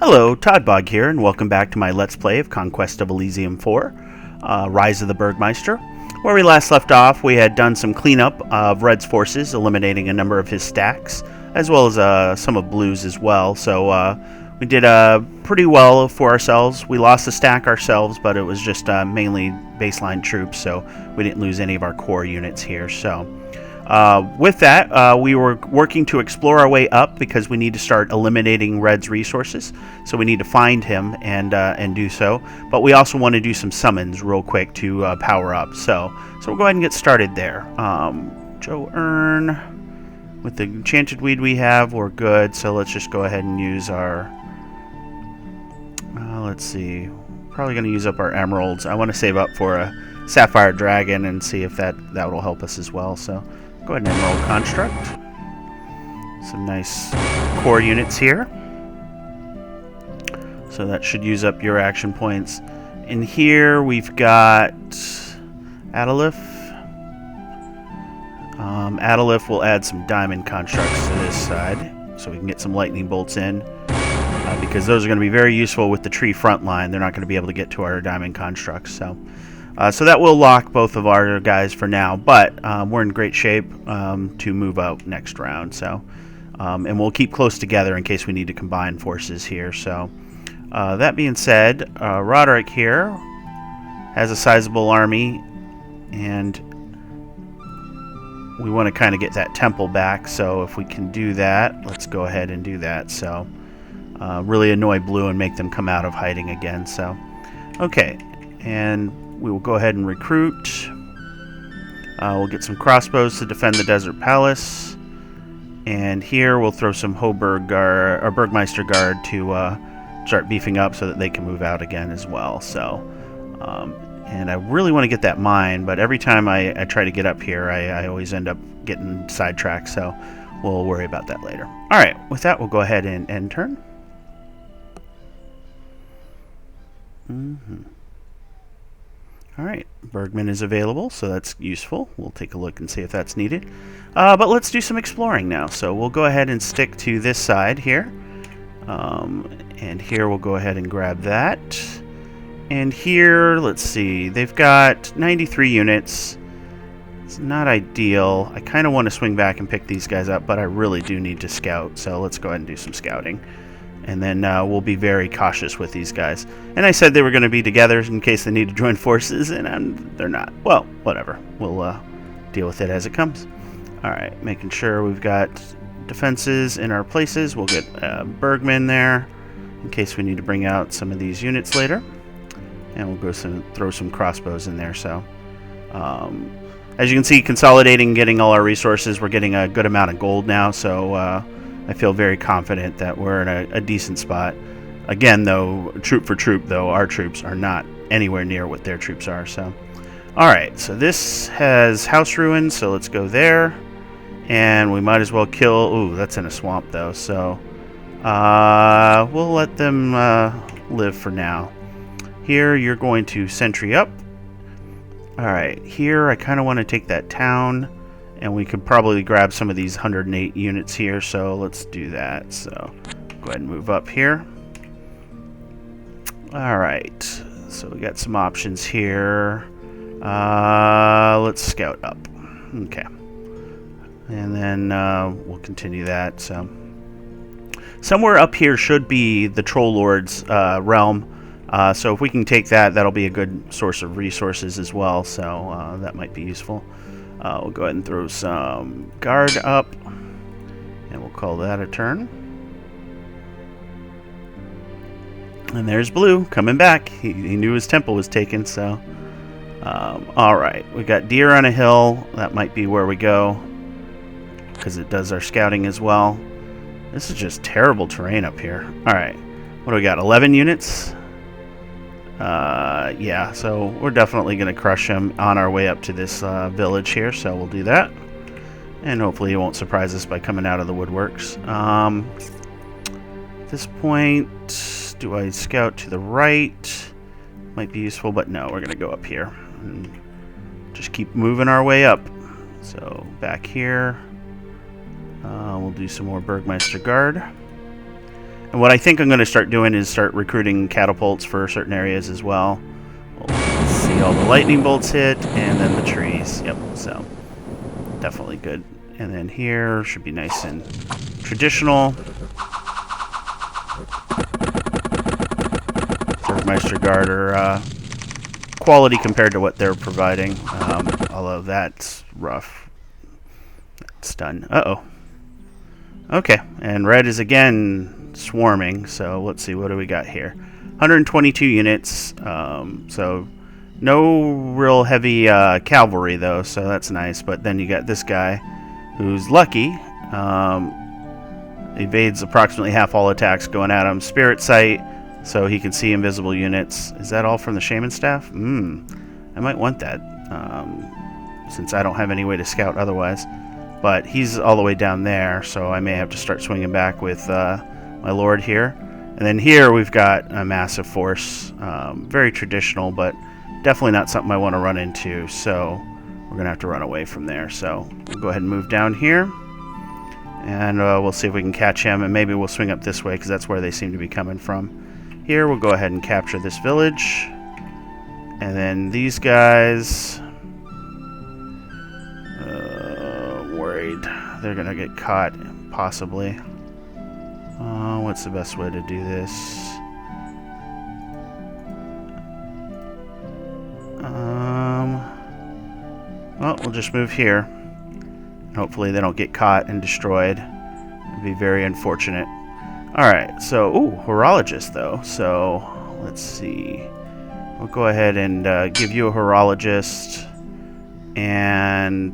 Hello, Toddbog here, and welcome back to my Let's Play of Conquest of Elysium 4, Rise of the Burgmeister. Where we last left off, we had done some cleanup of Red's forces, eliminating a number of his stacks, as well as some of Blue's as well, so we did pretty well for ourselves. We lost a stack ourselves, but it was just mainly baseline troops, so we didn't lose any of our core units here, so... with that, we were working to explore our way up because we need to start eliminating Red's resources. So we need to find him and do so. But we also want to do some summons real quick to power up. So we'll go ahead and get started there. Joe Earn, with the enchanted weed we have, we're good. So let's just go ahead and use our... let's see. Probably going to use up our emeralds. I want to save up for a sapphire dragon and see if that will help us as well. So... go ahead and Emerald Construct. Some nice core units here. So that should use up your action points. In here we've got Adalif. Adalif will add some diamond constructs to this side so we can get some lightning bolts in. Because those are going to be very useful with the tree front line. They're not going to be able to get to our diamond constructs. So that will lock both of our guys for now, but we're in great shape to move out next round. So, and we'll keep close together in case we need to combine forces here. So, that being said, Roderick here has a sizable army, and we want to kind of get that temple back. So, if we can do that, let's go ahead and do that. So, really annoy Blue and make them come out of hiding again. So, okay, and we will go ahead and recruit. We'll get some crossbows to defend the Desert Palace. And here we'll throw some Burgmeister Guard to start beefing up so that they can move out again as well. So, and I really want to get that mine, but every time I try to get up here, I always end up getting sidetracked. So we'll worry about that later. Alright, with that, we'll go ahead and end turn. Alright, Bergman is available, so that's useful. We'll take a look and see if that's needed. But let's do some exploring now. So we'll go ahead and stick to this side here. And here we'll go ahead and grab that. And here, let's see, they've got 93 units. It's not ideal. I kind of want to swing back and pick these guys up, but I really do need to scout. So let's go ahead and do some scouting. And then we'll be very cautious with these guys. And I said they were going to be together in case they need to join forces, and they're not. Well, whatever. We'll deal with it as it comes. Alright, making sure we've got defenses in our places. We'll get Bergman there in case we need to bring out some of these units later. And we'll go throw some crossbows in there. So, as you can see, consolidating, getting all our resources, we're getting a good amount of gold now. So, I feel very confident that we're in a decent spot. Again, though, troop for troop, though, our troops are not anywhere near what their troops are. So, alright, so this has house ruins, so let's go there. And we might as well kill... Ooh, that's in a swamp, though, so... we'll let them live for now. Here, you're going to sentry up. Alright, here, I kind of want to take that town... And we could probably grab some of these 108 units here, so let's do that. So go ahead and move up here. Alright, so we got some options here. Let's scout up. Okay. And then we'll continue that. So somewhere up here should be the Troll Lord's realm. So if we can take that, that'll be a good source of resources as well. So that might be useful. We'll go ahead and throw some guard up, and we'll call that a turn. And there's Blue coming back. He knew his temple was taken, so... Alright, we got deer on a hill. That might be where we go, because it does our scouting as well. This is just terrible terrain up here. Alright, what do we got, 11 units? Yeah, so we're definitely going to crush him on our way up to this village here, so we'll do that. And hopefully he won't surprise us by coming out of the woodworks. At this point, do I scout to the right? Might be useful, but no, we're going to go up here. And just keep moving our way up. So back here, we'll do some more Burgmeister Guard. And what I think I'm going to start doing is start recruiting catapults for certain areas as well. We'll see all the lightning bolts hit, and then the trees. Yep, so definitely good. And then here should be nice and traditional. Burgmeister Guard are quality compared to what they're providing, although that's rough. That's done. Uh-oh. Okay, and red is again swarming, so let's see, what do we got here? 122 units, so no real heavy cavalry though, so that's nice. But then you got this guy who's lucky, evades approximately half all attacks going at him. Spirit sight, so he can see invisible units. Is that all from the shaman staff? I might want that, since I don't have any way to scout otherwise. But he's all the way down there, so I may have to start swinging back with my lord here. And then here we've got a massive force, very traditional, but definitely not something I want to run into, so we're going to have to run away from there. So we'll go ahead and move down here, and we'll see if we can catch him, and maybe we'll swing up this way, because that's where they seem to be coming from. Here, we'll go ahead and capture this village, and then these guys... worried they're gonna get caught, possibly. What's the best way to do this? Well, we'll just move here. Hopefully they don't get caught and destroyed. It'd be very unfortunate. Alright, so, ooh, horologist though. So, let's see. We'll go ahead and give you a horologist, and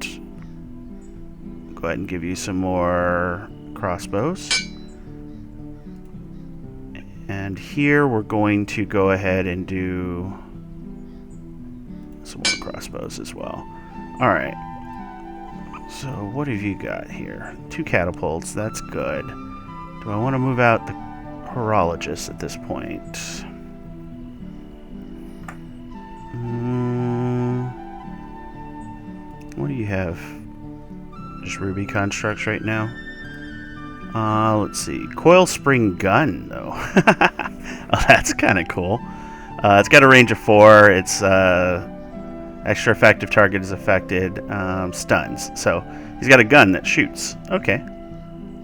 go ahead and give you some more crossbows. And here we're going to go ahead and do some more crossbows as well. Alright. So what have you got here? 2 catapults, that's good. Do I want to move out the horologist at this point? What do you have? Just ruby constructs right now. Let's see. Coil spring gun, though. Oh, that's kind of cool. It's got a range of 4. It's extra effective target is affected. Stuns. So he's got a gun that shoots. Okay.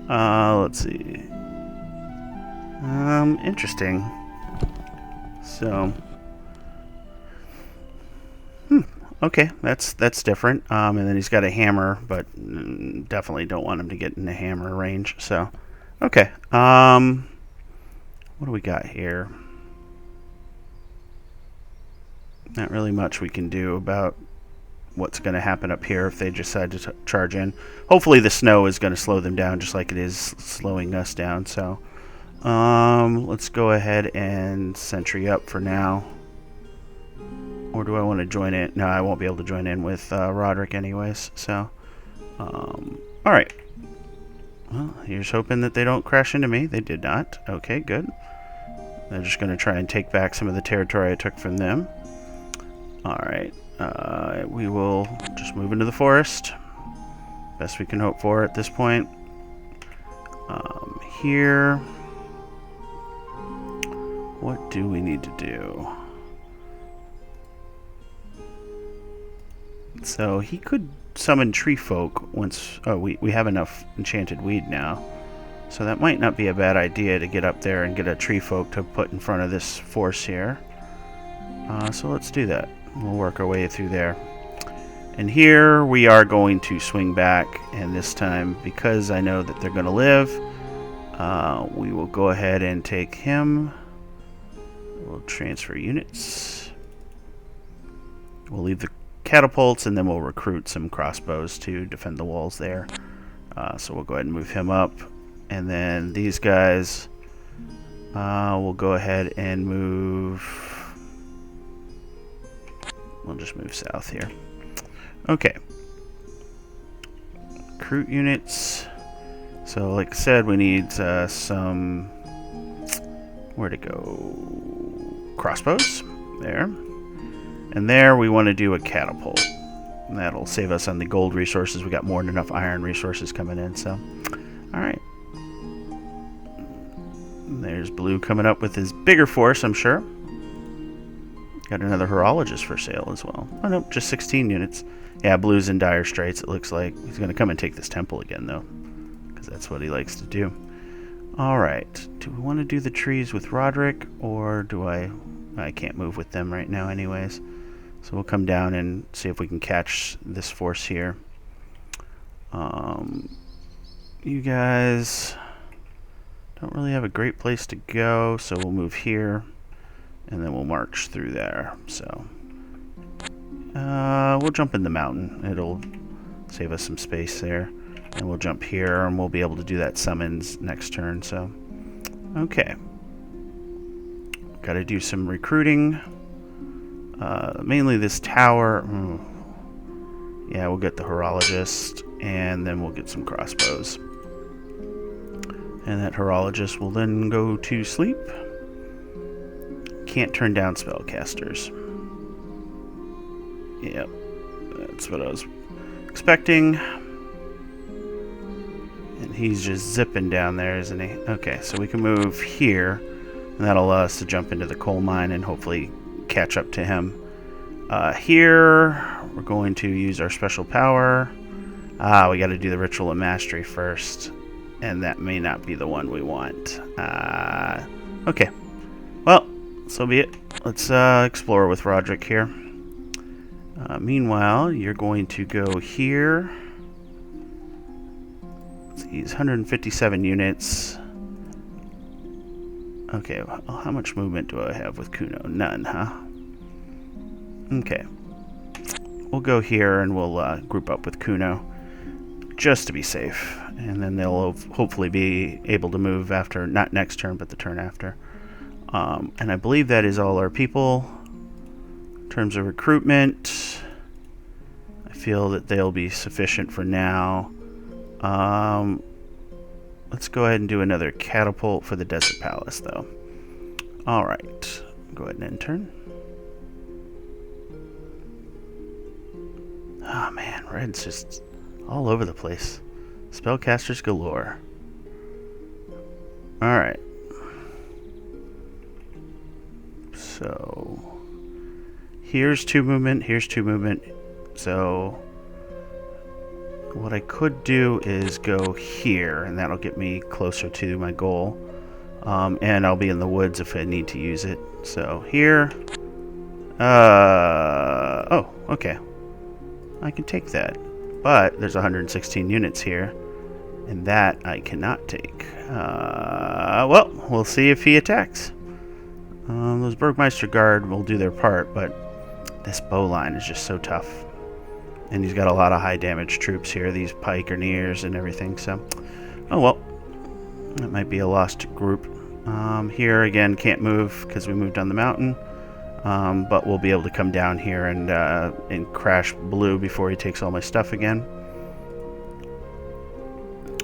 Let's see. Interesting. So. Okay, that's different. And then he's got a hammer, but definitely don't want him to get in the hammer range. So, okay. What do we got here? Not really much we can do about what's going to happen up here if they decide to charge in. Hopefully the snow is going to slow them down just like it is slowing us down. So, let's go ahead and sentry up for now. Or do I want to join in? No, I won't be able to join in with Roderick anyways. So, alright. Well, here's hoping that they don't crash into me. They did not. Okay, good. They're just going to try and take back some of the territory I took from them. Alright. We will just move into the forest. Best we can hope for at this point. Here. What do we need to do? So he could summon tree folk once... Oh, we have enough enchanted weed now. So that might not be a bad idea to get up there and get a tree folk to put in front of this force here. So let's do that. We'll work our way through there. And here we are going to swing back, and this time, because I know that they're going to live, we will go ahead and take him. We'll transfer units. We'll leave the catapults, and then we'll recruit some crossbows to defend the walls there. So we'll go ahead and move him up, and then these guys we'll go ahead and move. We'll just move south here. Okay. Recruit units. So like I said, we need some, where to go? Crossbows. There. And there we want to do a catapult. And that'll save us on the gold resources. We got more than enough iron resources coming in. So, alright. There There's Blue coming up with his bigger force, I'm sure. Got another Horologist for sale as well. Oh, no, just 16 units. Yeah, Blue's in dire straits, it looks like. He's going to come and take this temple again, though, because that's what he likes to do. Alright, do we want to do the trees with Roderick, or do I can't move with them right now anyways. So we'll come down and see if we can catch this force here. You guys don't really have a great place to go, so we'll move here, and then we'll march through there. So we'll jump in the mountain. It'll save us some space there. And we'll jump here, and we'll be able to do that summons next turn. So, okay. Got to do some recruiting. Mainly this tower. Yeah, we'll get the Horologist, and then we'll get some crossbows. And that Horologist will then go to sleep. Can't turn down spellcasters. Yep, that's what I was expecting. And he's just zipping down there, isn't he? Okay, so we can move here, and that'll allow us to jump into the coal mine and hopefully catch up to him. Here, we're going to use our special power. We got to do the Ritual of Mastery first, and that may not be the one we want. Okay, well, so be it. Let's explore with Roderick here. Meanwhile, you're going to go here. He's 157 units. Okay, well, how much movement do I have with Kuno? None, huh? Okay. We'll go here and we'll group up with Kuno just to be safe. And then they'll hopefully be able to move after, not next turn, but the turn after. And I believe that is all our people. In terms of recruitment, I feel that they'll be sufficient for now. Let's go ahead and do another catapult for the Desert Palace, though. Alright. Go ahead and intern. Oh, man. Red's just all over the place. Spellcasters galore. Alright. So, here's 2 movement, here's 2 movement. So, what I could do is go here, and that'll get me closer to my goal. And I'll be in the woods if I need to use it. So here. Oh, okay. I can take that. But there's 116 units here, and that I cannot take. Well, we'll see if he attacks. Those Burgmeister Guard will do their part, but this bow line is just so tough. And he's got a lot of high damage troops here, these Pikeneers and everything, so... Oh well. That might be a lost group. Here, again, can't move because we moved down the mountain. But we'll be able to come down here and crash Blue before he takes all my stuff again.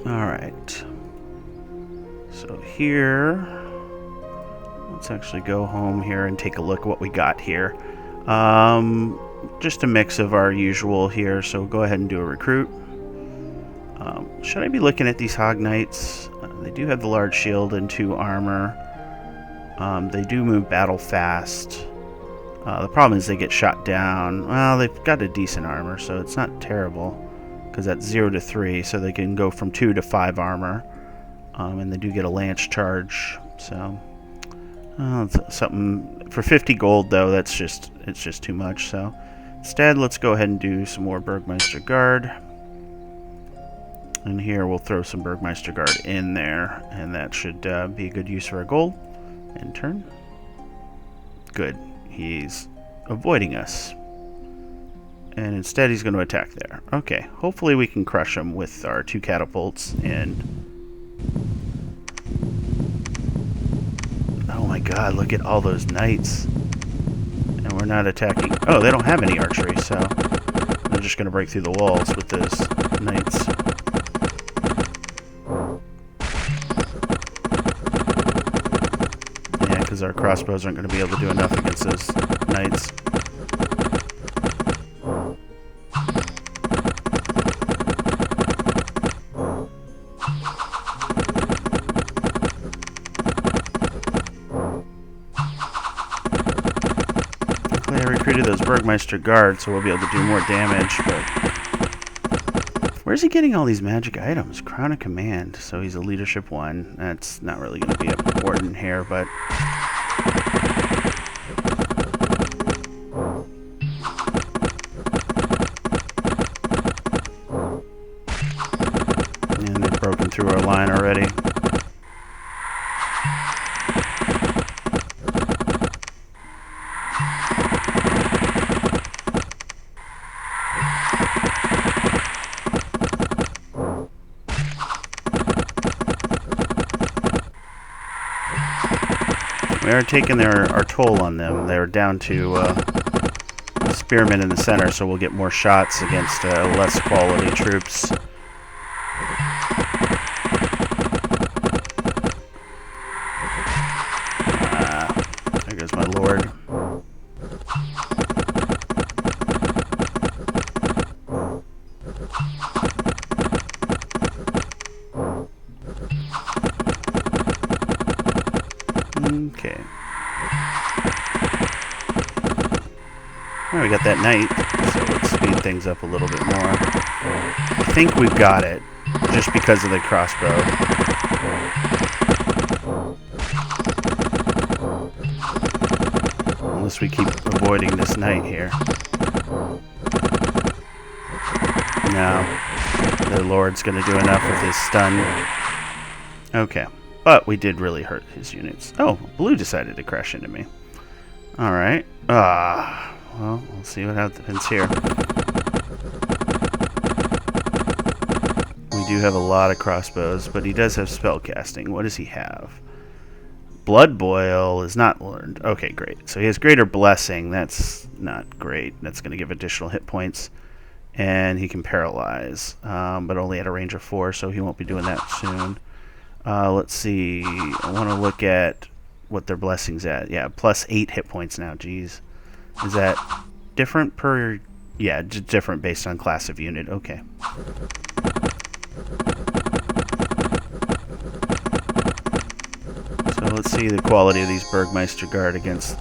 Alright. So here... Let's actually go home here and take a look at what we got here. Just a mix of our usual here, so go ahead and do a recruit. Should I be looking at these Hog Knights? They do have the large shield and 2 armor. They do move battle fast. The problem is they get shot down. Well, they've got a decent armor, so it's not terrible. Because that's 0 to 3, so they can go from 2 to 5 armor. And they do get a lance charge, so... something for 50 gold, though. It's just too much. So instead, let's go ahead and do some more Burgmeister Guard. And here we'll throw some Burgmeister Guard in there, and that should be a good use for our gold. End turn. Good. He's avoiding us, and instead he's going to attack there. Okay. Hopefully we can crush him with our 2 catapults and. Oh my god, look at all those knights. And we're not attacking... Oh, they don't have any archery, so... They're just going to break through the walls with those knights. Yeah, because our crossbows aren't going to be able to do enough against those knights. recruited those Burgmeister guards, so we'll be able to do more damage, but where's he getting all these magic items? Crown of Command, so he's a leadership 1. That's not really going to be important here, but and they've broken through our line already. We are taking our toll on them. They're down to spearmen in the center, so we'll get more shots against less quality troops. There goes my lord. Okay. Well, we got that knight, so let's speed things up a little bit more. I think we've got it, just because of the crossbow. Unless we keep avoiding this knight here. No. The lord's going to do enough with his stun. Okay. But we did really hurt his units. Oh, blue decided to crash into me. Alright. Well, we'll see what happens here. We do have a lot of crossbows, but he does have spell casting. What does he have? Blood Boil is not learned. Okay, great. So he has Greater Blessing. That's not great. That's going to give additional hit points. And he can paralyze, but only at a range of 4, so he won't be doing that soon. Let's see. I want to look at what their blessing's at. Yeah, plus 8 hit points now. Jeez. Is that different per... Yeah, different based on class of unit. Okay. So let's see the quality of these Burgmeister Guard against...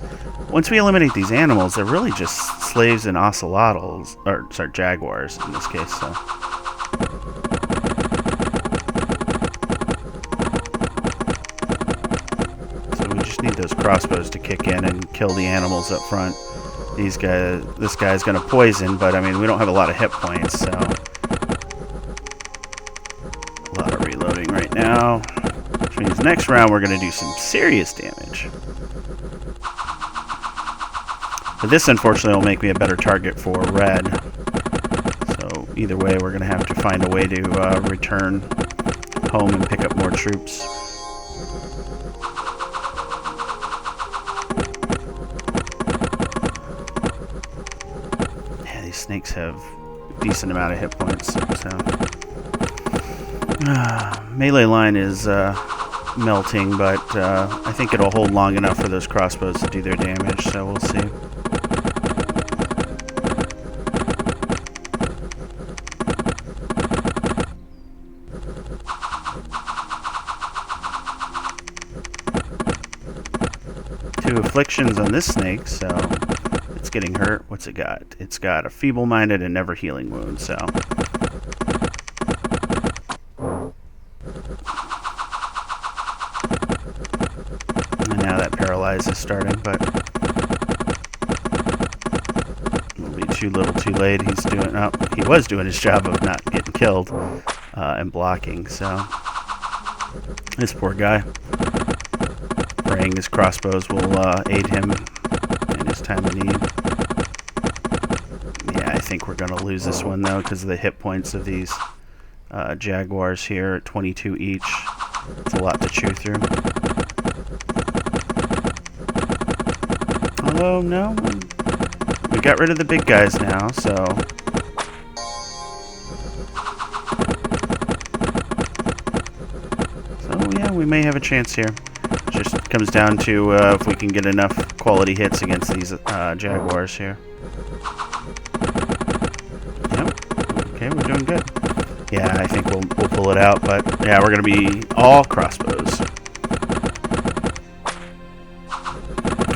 Once we eliminate these animals, they're really just slaves and ocelotls. Or, sorry, jaguars in this case, so... Need those crossbows to kick in and kill the animals up front. This guy's gonna poison, but I mean we don't have a lot of hit points, so a lot of reloading right now. Which means next round we're gonna do some serious damage. But this unfortunately will make me a better target for red. So either way we're gonna have to find a way to return home and pick up more troops. Snakes have a decent amount of hit points, so melee line is melting, but I think it'll hold long enough for those crossbows to do their damage, so we'll see. Two afflictions on this snake, so it's getting hurt. What's it got? It's got a feeble-minded and never healing wound, so and now that paralyze is starting, but it'll be too little too late. He's doing he was doing his job of not getting killed and blocking, so this poor guy, praying his crossbows will aid him in his time of need. Yeah, I think we're going to lose this one, though, because of the hit points of these jaguars here at 22 each. It's a lot to chew through. Although, no, we got rid of the big guys now, so... So, yeah, we may have a chance here. Just comes down to if we can get enough quality hits against these jaguars here. Yep. Okay, we're doing good. Yeah, I think we'll pull it out, but yeah, we're gonna be all crossbows.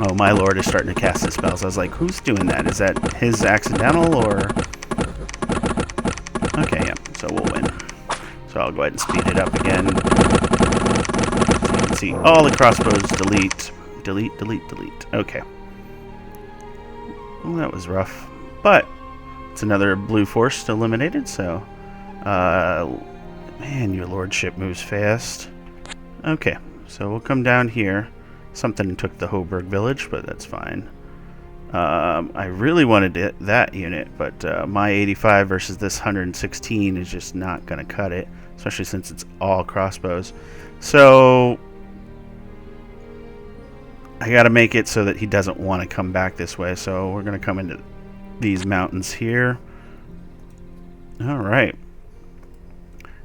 Oh, my lord is starting to cast his spells. I was like, who's doing that? Is that his accidental, or... Okay, yeah, so we'll win. So I'll go ahead and speed it up again. So you can see all the crossbows delete. Delete, delete, delete. Okay. Well, that was rough. But it's another blue force eliminated, so... man, your lordship moves fast. Okay, so we'll come down here. Something took the Hoburg village, but that's fine. I really wanted that unit, but my 85 versus this 116 is just not going to cut it, especially since it's all crossbows. So I got to make it so that he doesn't want to come back this way. So we're going to come into these mountains here. All right.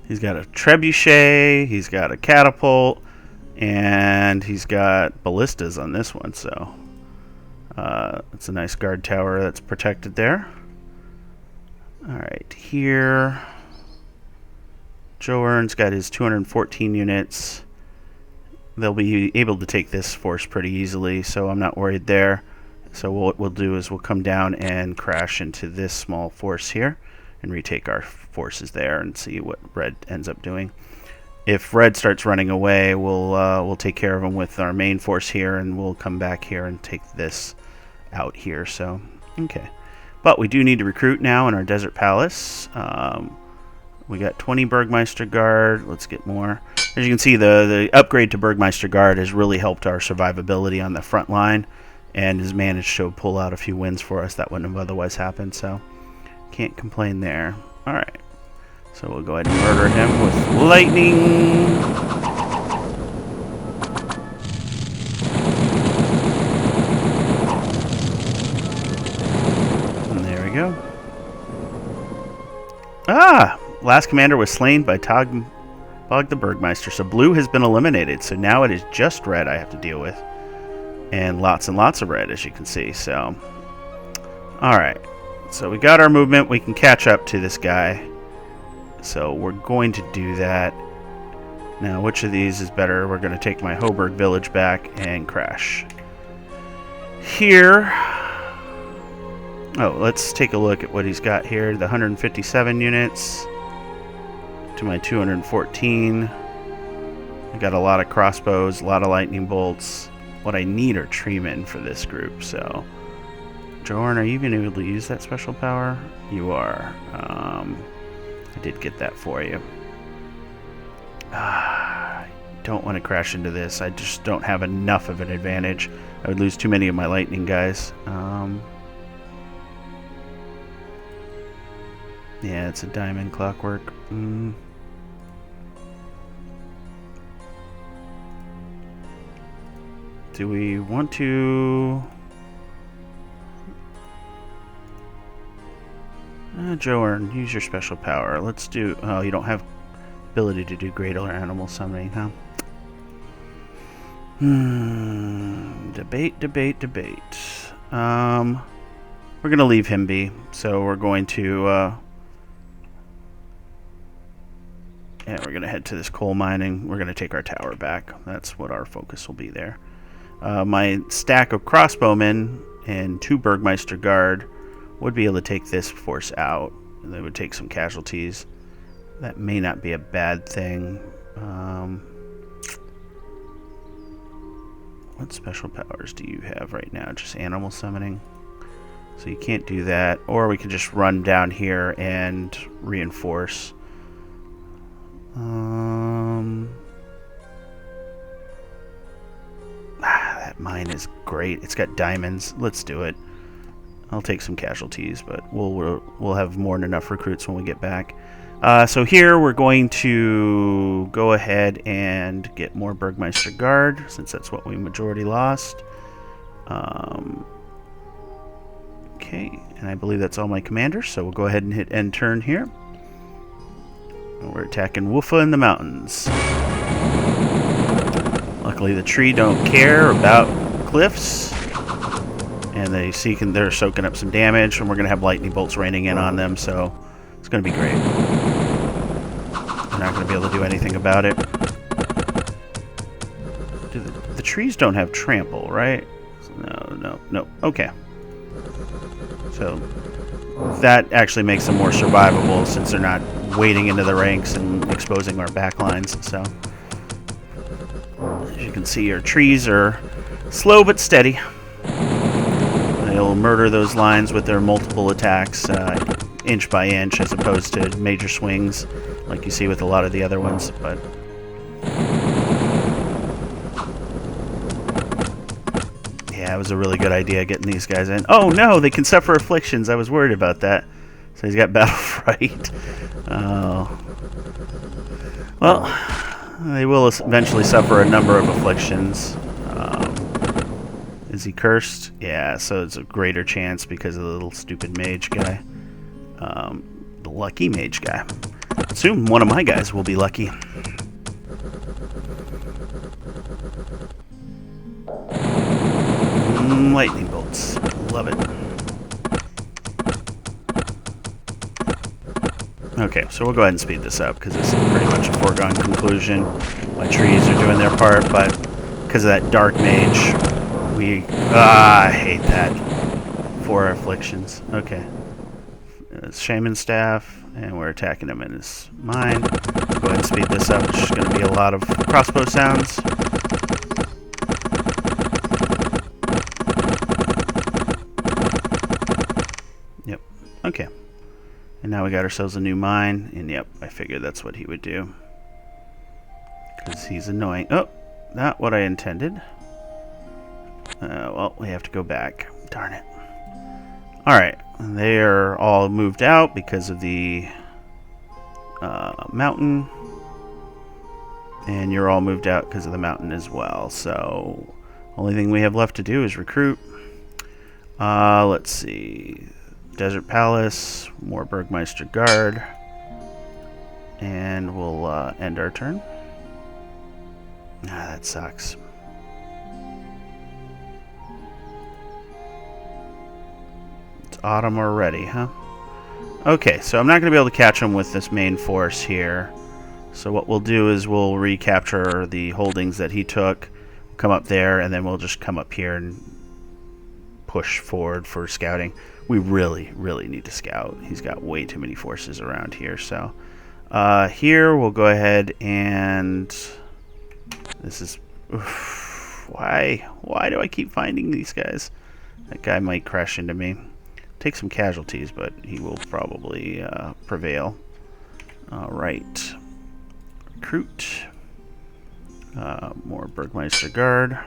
He's got a trebuchet, he's got a catapult, and he's got ballistas on this one, so it's a nice guard tower that's protected there. Alright, here Joe Ern's got his 214 units. They'll be able to take this force pretty easily, so I'm not worried there. So what we'll do is we'll come down and crash into this small force here and retake our forces there and see what red ends up doing. If red starts running away, we'll take care of him with our main force here, and we'll come back here and take this out here. So okay, but we do need to recruit now in our desert palace. We got 20 Burgmeister guard. Let's get more. As you can see, the upgrade to Burgmeister guard has really helped our survivability on the front line, and has managed to pull out a few wins for us that wouldn't have otherwise happened. So can't complain there. Alright, so we'll go ahead and murder him with lightning. And there we go. Ah! Last commander was slain by Bog the Burgmeister. So blue has been eliminated. So now it is just red I have to deal with. And lots of red, as you can see. So, alright. So we got our movement. We can catch up to this guy. So we're going to do that. Now, which of these is better? We're going to take my Hoburg village back and crash. Here. Oh, let's take a look at what he's got here. The 157 units to my 214. I got a lot of crossbows, a lot of lightning bolts. What I need are treemen for this group, so... Jorn, are you even able to use that special power? You are. I did get that for you. I don't want to crash into this. I just don't have enough of an advantage. I would lose too many of my lightning guys. Yeah, it's a diamond clockwork. Do we want to... Joe Ern, use your special power. Let's do... Oh, you don't have ability to do great or animal summoning, huh? Debate. We're going to leave him be. So we're going to... yeah, we're going to head to this coal mining. We're going to take our tower back. That's what our focus will be there. My stack of crossbowmen and 2 Burgmeister guard would be able to take this force out, and they would take some casualties. That may not be a bad thing. What special powers do you have right now? Just animal summoning? So you can't do that. Or we could just run down here and reinforce. That mine is great. It's got diamonds. Let's do it. I'll take some casualties, but we'll have more than enough recruits when we get back. So here we're going to go ahead and get more Burgmeister Guard, since that's what we majority lost. Okay, and I believe that's all my commanders, so we'll go ahead and hit end turn here. And we're attacking Woofa in the mountains. Luckily the tree don't care about cliffs. And they're soaking up some damage, and we're going to have lightning bolts raining in on them, so it's going to be great. They're not going to be able to do anything about it. The trees don't have trample, right? No. Okay. So that actually makes them more survivable since they're not wading into the ranks and exposing our back lines. So as you can see, our trees are slow but steady. They'll murder those lines with their multiple attacks, inch by inch, as opposed to major swings like you see with a lot of the other ones. But yeah, it was a really good idea getting these guys in. Oh no, they can suffer afflictions. I was worried about that. So he's got battle fright. Oh. Well, they will eventually suffer a number of afflictions. Is he cursed? Yeah, so it's a greater chance because of the little stupid mage guy. The lucky mage guy. Soon one of my guys will be lucky. Lightning bolts. Love it. Okay, so we'll go ahead and speed this up because this is pretty much a foregone conclusion. My trees are doing their part, but because of that dark mage, I hate that. 4 afflictions. Okay. Shaman staff, and we're attacking him in his mind. Go ahead and speed this up. It's going to be a lot of crossbow sounds. Yep. Okay. And now we got ourselves a new mine, and yep, I figured that's what he would do. Because he's annoying. Oh, not what I intended. Well, we have to go back. Darn it. Alright, they are all moved out because of the mountain. And you're all moved out because of the mountain as well. So, only thing we have left to do is recruit. Let's see. Desert Palace, more Burgmeister Guard. And we'll end our turn. That sucks. Autumn already, huh? Okay, so I'm not going to be able to catch them with this main force here. So what we'll do is we'll recapture the holdings that he took, come up there, and then we'll just come up here and push forward for scouting. We really, really need to scout. He's got way too many forces around here. So here we'll go ahead and... This is... Oof, why do I keep finding these guys? That guy might crash into me. Take some casualties, but he will probably prevail. Alright. Recruit. More Burgmeister Guard.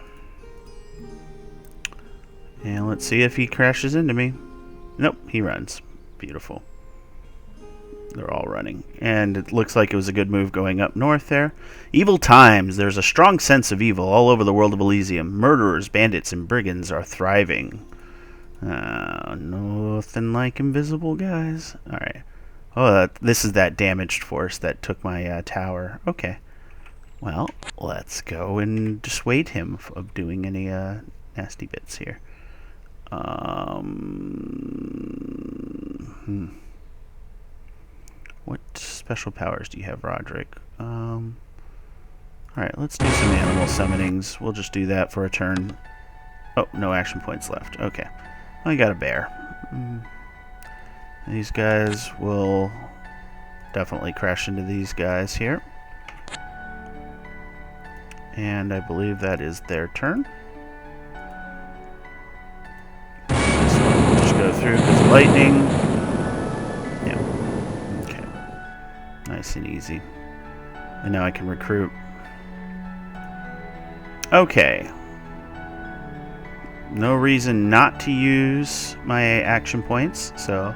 And let's see if he crashes into me. Nope, he runs. Beautiful. They're all running. And it looks like it was a good move going up north there. Evil times. There's a strong sense of evil all over the world of Elysium. Murderers, bandits, and brigands are thriving. Nothing like invisible guys. Alright. Oh, this is that damaged force that took my tower. Okay. Well, let's go and dissuade him of doing any nasty bits here. What special powers do you have, Roderick? Alright, let's do some animal summonings. We'll just do that for a turn. Oh, no action points left. Okay. I got a bear. These guys will definitely crash into these guys here. And I believe that is their turn. This one will just go through because of lightning. Yeah. Okay. Nice and easy. And now I can recruit. Okay. No reason not to use my action points, so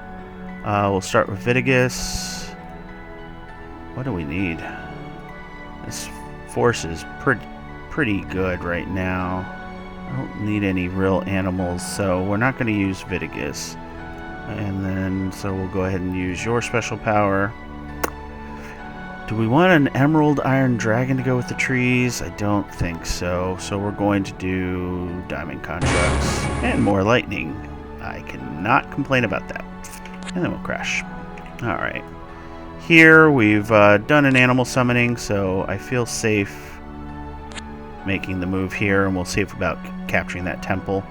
we'll start with Vitigus. What do we need? This force is pretty good right now. I don't need any real animals, so we're not going to use Vitigus. And then, so we'll go ahead and use your special power. Do we want an Emerald Iron Dragon to go with the trees? I don't think so. So we're going to do Diamond Constructs and more lightning. I cannot complain about that. And then we'll crash. Alright. Here we've done an animal summoning, so I feel safe making the move here, and we'll see about capturing that temple.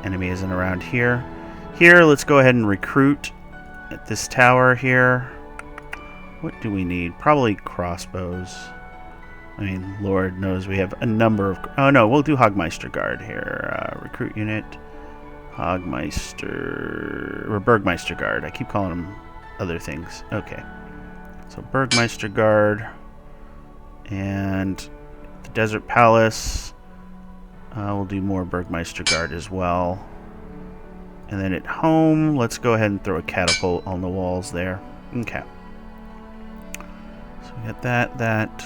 Enemy isn't around here. Here, let's go ahead and recruit at this tower here. What do we need? Probably crossbows. I mean, Lord knows we have a number of... Oh, no, we'll do Hogmeister Guard here. Recruit unit. Hogmeister... Or Burgmeister Guard. I keep calling them other things. Okay. So, Burgmeister Guard. And the Desert Palace. We'll do more Burgmeister Guard as well. And then at home, let's go ahead and throw a catapult on the walls there. Okay. So we got that.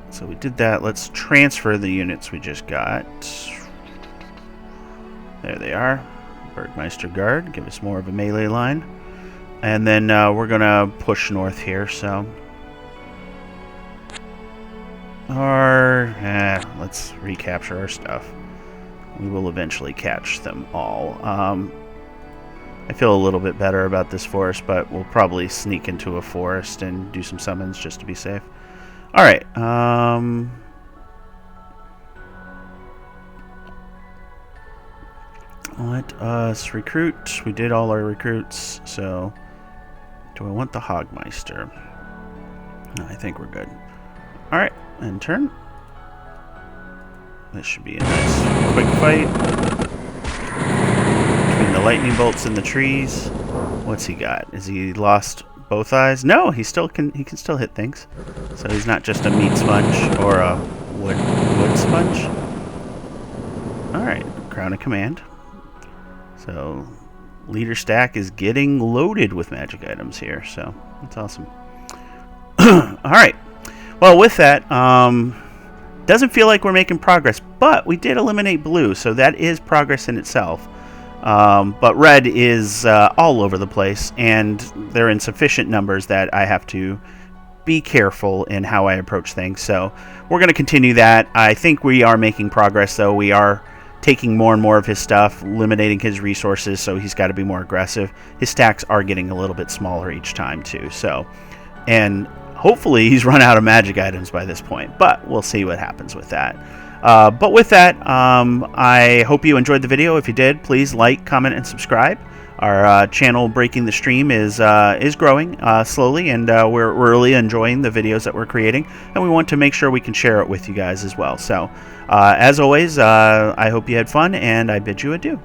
So we did that. Let's transfer the units we just got. There they are. Burgmeister Guard. Give us more of a melee line. And then we're going to push north here, so... let's recapture our stuff. We will eventually catch them all. I feel a little bit better about this forest, but we'll probably sneak into a forest and do some summons just to be safe. Alright, let us recruit. We did all our recruits, so do I want the Hogmeister? No, I think we're good. Alright, end turn. This should be a nice quick fight between the lightning bolts and the trees. What's he got? Is he lost both eyes? No, he can still hit things. So he's not just a meat sponge or a wood sponge. Alright, Crown of Command. So leader stack is getting loaded with magic items here, so that's awesome. Alright. Well, with that, doesn't feel like we're making progress, but we did eliminate blue, so that is progress in itself. But red is all over the place, and they're in sufficient numbers that I have to be careful in how I approach things. So we're going to continue that. I think we are making progress, though. We are taking more and more of his stuff, eliminating his resources, so he's got to be more aggressive. His stacks are getting a little bit smaller each time, too. So, and hopefully he's run out of magic items by this point, but we'll see what happens with that. But with that, I hope you enjoyed the video. If you did, please like, comment, and subscribe. Our channel Breaking the Stream is growing slowly, and we're really enjoying the videos that we're creating, and we want to make sure we can share it with you guys as well. So, as always, I hope you had fun, and I bid you adieu.